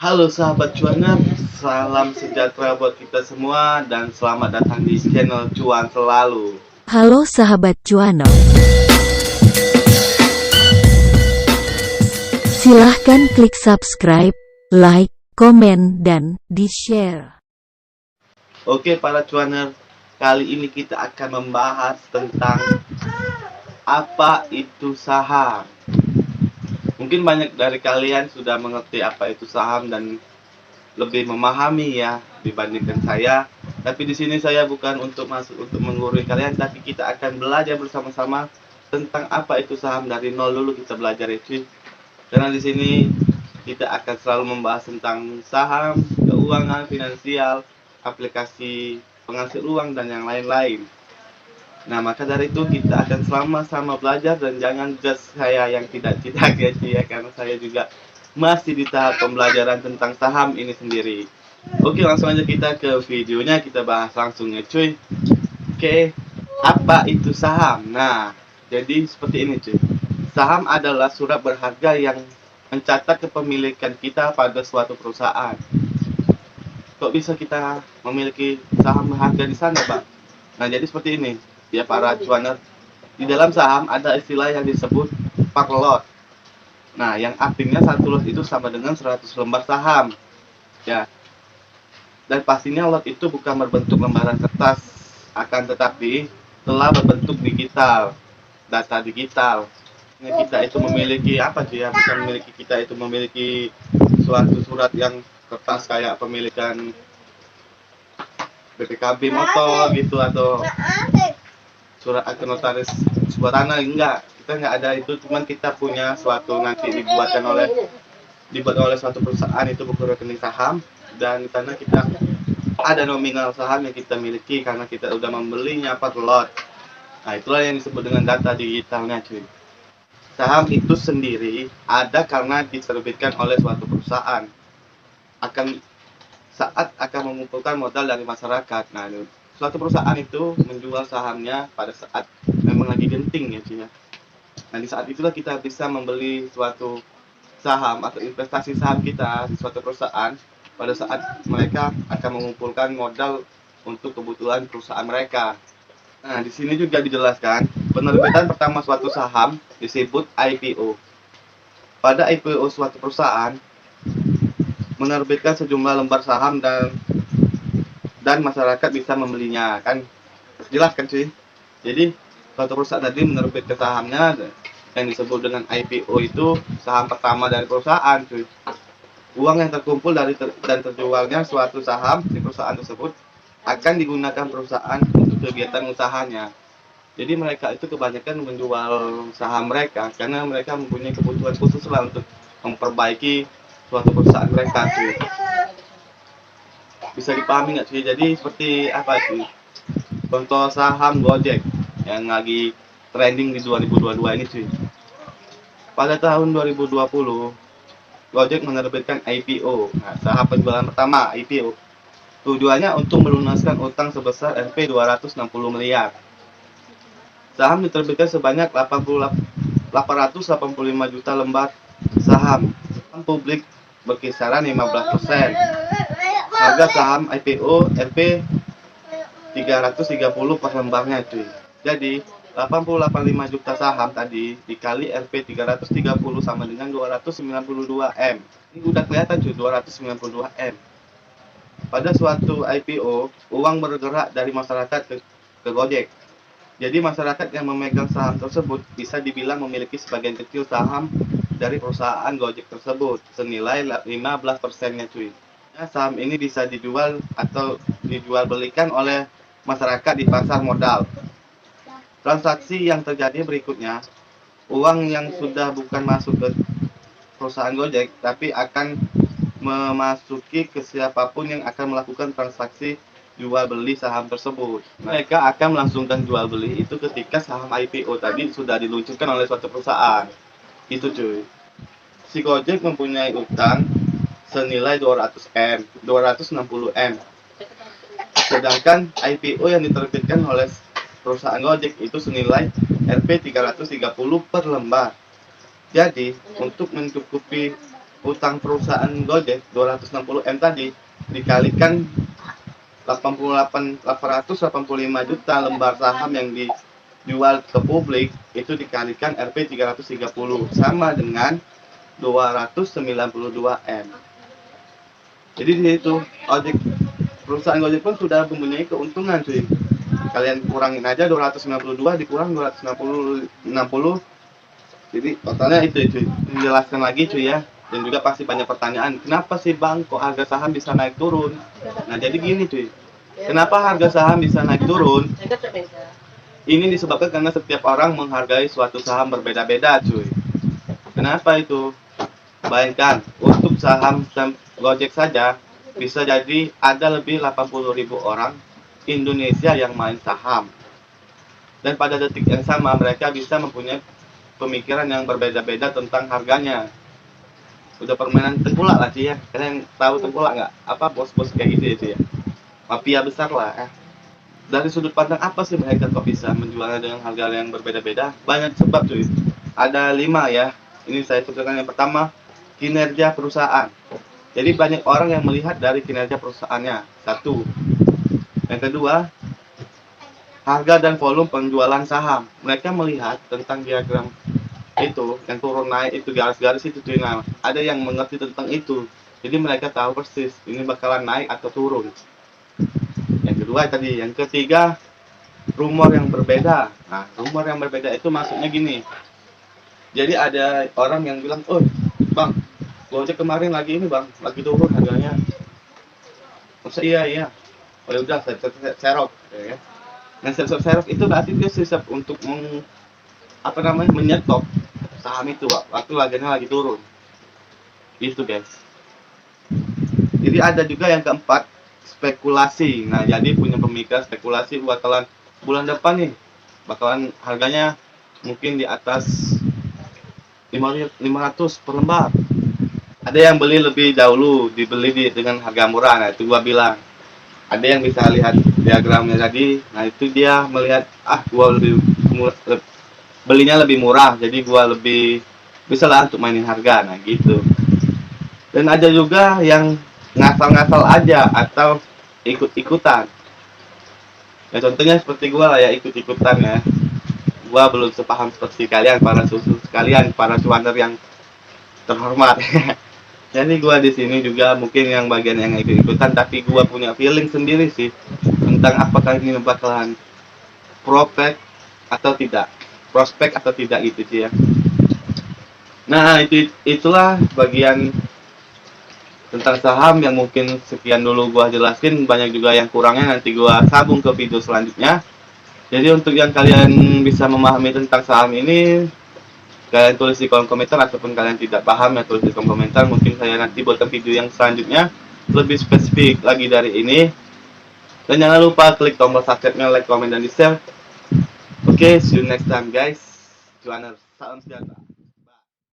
Halo sahabat cuaner, salam sejahtera buat kita semua dan selamat datang di channel Cuan Selalu. Halo sahabat cuanor. Silahkan klik subscribe, like, komen, dan di-share. Oke para cuaner, kali ini kita akan membahas tentang apa itu saham. Mungkin banyak dari kalian sudah mengerti apa itu saham dan lebih memahami ya dibandingkan saya. Tapi di sini saya bukan untuk menggurui kalian, tapi kita akan belajar bersama-sama tentang apa itu saham dari nol dulu kita belajar ya cuy. Karena di sini kita akan selalu membahas tentang saham, keuangan, finansial, aplikasi penghasil uang dan yang lain-lain. Nah, maka dari itu kita akan sama-sama belajar dan jangan just saya yang tidak ya cuy ya, karena saya juga masih di tahap pembelajaran tentang saham ini sendiri. Oke, langsung aja kita ke videonya, kita bahas langsung ya cuy. Oke, apa itu saham? Nah, jadi seperti ini cuy. Saham adalah surat berharga yang mencatat kepemilikan kita pada suatu perusahaan. Kok bisa kita memiliki saham berharga di sana, Bang? Nah, jadi seperti ini. Ya para cuaner, di dalam saham ada istilah yang disebut per lot. Nah, yang artinya satu lot itu sama dengan 100 lembar saham. Ya. Dan pastinya lot itu bukan berbentuk lembaran kertas, akan tetapi telah berbentuk digital, data digital. Kita itu memiliki apa sih ya? Bukan memiliki, kita itu memiliki suatu surat yang kertas kayak pemilikan BPKB motor gitu atau surat akte notaris sebuah tanah. Enggak, kita enggak ada itu, cuman kita punya suatu nanti dibuat oleh suatu perusahaan, itu buku rekening saham, dan di sana kita ada nominal saham yang kita miliki karena kita udah membelinya per lot. Nah, itulah yang disebut dengan data digitalnya cuy. Saham itu sendiri ada karena diterbitkan oleh suatu perusahaan saat akan mengumpulkan modal dari masyarakat. Nah, suatu perusahaan itu menjual sahamnya pada saat memang lagi genting ya cuy ya. Nah, di saat itulah kita bisa membeli suatu saham atau investasi saham kita di suatu perusahaan pada saat mereka akan mengumpulkan modal untuk kebutuhan perusahaan mereka. Nah, di sini juga dijelaskan penerbitan pertama suatu saham disebut IPO. Pada IPO suatu perusahaan menerbitkan sejumlah lembar saham dan masyarakat bisa membelinya, kan jelas kan cuy. Jadi suatu perusahaan tadi menerbitkan sahamnya yang disebut dengan IPO, itu saham pertama dari perusahaan cuy. Uang yang terkumpul dan terjualnya suatu saham di perusahaan tersebut akan digunakan perusahaan untuk kegiatan usahanya. Jadi mereka itu kebanyakan menjual saham mereka karena mereka mempunyai kebutuhan khusus lah untuk memperbaiki suatu perusahaan mereka cuy. Bisa dipahami nggak cuy? Jadi seperti apa cuy? Contoh saham Gojek yang lagi trending di 2022 ini cuy. Pada tahun 2020 Gojek menerbitkan IPO. Nah, saham penjualan pertama IPO. Tujuannya untuk melunaskan utang sebesar Rp 260 miliar. Saham diterbitkan sebanyak 885 juta lembar saham. Publik berkisaran 15%. Harga saham IPO Rp 330 per lembarnya cuy. Jadi 885 juta saham tadi dikali Rp 330 sama dengan 292 M. Ini udah kelihatan cuy, 292 M. Pada suatu IPO, uang bergerak dari masyarakat ke Gojek. Jadi masyarakat yang memegang saham tersebut bisa dibilang memiliki sebagian kecil saham dari perusahaan Gojek tersebut, senilai 15%-nya cuy. Nah, saham ini bisa dijual atau dijual belikan oleh masyarakat di pasar modal. Transaksi yang terjadi berikutnya, uang yang sudah bukan masuk ke perusahaan Gojek, tapi akan memasuki ke siapapun yang akan melakukan transaksi jual beli saham tersebut. Mereka akan melangsungkan jual beli itu ketika saham IPO tadi sudah diluncurkan oleh suatu perusahaan. Itu cuy. Si Gojek mempunyai utang senilai 200 M, 260 M. Sedangkan IPO yang diterbitkan oleh perusahaan Gojek itu senilai Rp 330 per lembar. Jadi, untuk mencukupi utang perusahaan Gojek 260 M tadi dikalikan 885 juta lembar saham yang dijual ke publik, itu dikalikan Rp 330 sama dengan 292 M. Jadi di situ perusahaan Gojek pun sudah mempunyai keuntungan cuy. Kalian kurangin aja 292 dikurang 260, jadi totalnya itu cuy. Menjelaskan lagi cuy ya. Dan juga pasti banyak pertanyaan, kenapa sih bang kok harga saham bisa naik turun? Nah jadi gini cuy, kenapa harga saham bisa naik turun? Ini disebabkan karena setiap orang menghargai suatu saham berbeda-beda cuy. Kenapa itu? Bayangkan, untuk saham Gojek saja bisa jadi ada lebih 80.000 orang Indonesia yang main saham. Dan pada detik yang sama mereka bisa mempunyai pemikiran yang berbeda-beda tentang harganya. Udah permainan tengkulak lah sih ya. Kalian tahu tengkulak nggak? Apa bos-bos kayak gitu itu ya? Mafia besar lah. Dari sudut pandang apa sih mereka kok bisa menjualnya dengan harga yang berbeda-beda? Banyak sebab cuy. Ada 5 ya. Ini saya sebutkan. Yang pertama, kinerja perusahaan. Jadi banyak orang yang melihat dari kinerja perusahaannya. 1. Yang kedua, harga dan volume penjualan saham. Mereka melihat tentang diagram itu yang turun naik itu garis-garis itu cuy. Nah, ada yang mengerti tentang itu, jadi mereka tahu persis ini bakalan naik atau turun. Yang kedua tadi. Yang ketiga, rumor yang berbeda. Nah, rumor yang berbeda itu maksudnya gini, jadi ada orang yang bilang, oh bang, Gojek kemarin lagi ini bang, lagi turun harganya. Masa iya, oh udah saya serok ya. Nah serok itu berarti dia siap untuk menyetop saham itu waktu harganya lagi turun. Gitu guys. Jadi ada juga yang keempat, spekulasi. Nah jadi punya pemikiran spekulasi bakalan bulan depan nih bakalan harganya mungkin di atas 500 per lembar. Ada yang beli lebih dahulu, dibeli dengan harga murah. Nah itu gua bilang, ada yang bisa lihat diagramnya tadi. Nah itu dia melihat, gua belinya lebih murah, jadi gua lebih bisa lah untuk mainin harga. Nah gitu. Dan ada juga yang ngasal-ngasal aja atau ikut-ikutan. Ya contohnya seperti gua lah ya, ikut-ikutan ya. Gua belum sepaham seperti kalian para susu sekalian, para cuaner yang terhormat. Jadi gua di sini juga mungkin yang bagian yang ikut-ikutan, tapi gua punya feeling sendiri sih tentang apakah ini bakalan prospek atau tidak gitu sih ya. Nah itulah bagian tentang saham yang mungkin sekian dulu gua jelasin. Banyak juga yang kurangnya nanti gua sambung ke video selanjutnya. Jadi untuk yang kalian bisa memahami tentang saham ini, kalian tulis di kolom komentar, ataupun kalian tidak paham ya tulis di kolom komentar. Mungkin saya nanti buatkan video yang selanjutnya lebih spesifik lagi dari ini. Dan jangan lupa klik tombol subscribe-nya, like, comment, dan di share. Oke, see you next time guys. Cuaners, salam sejahtera.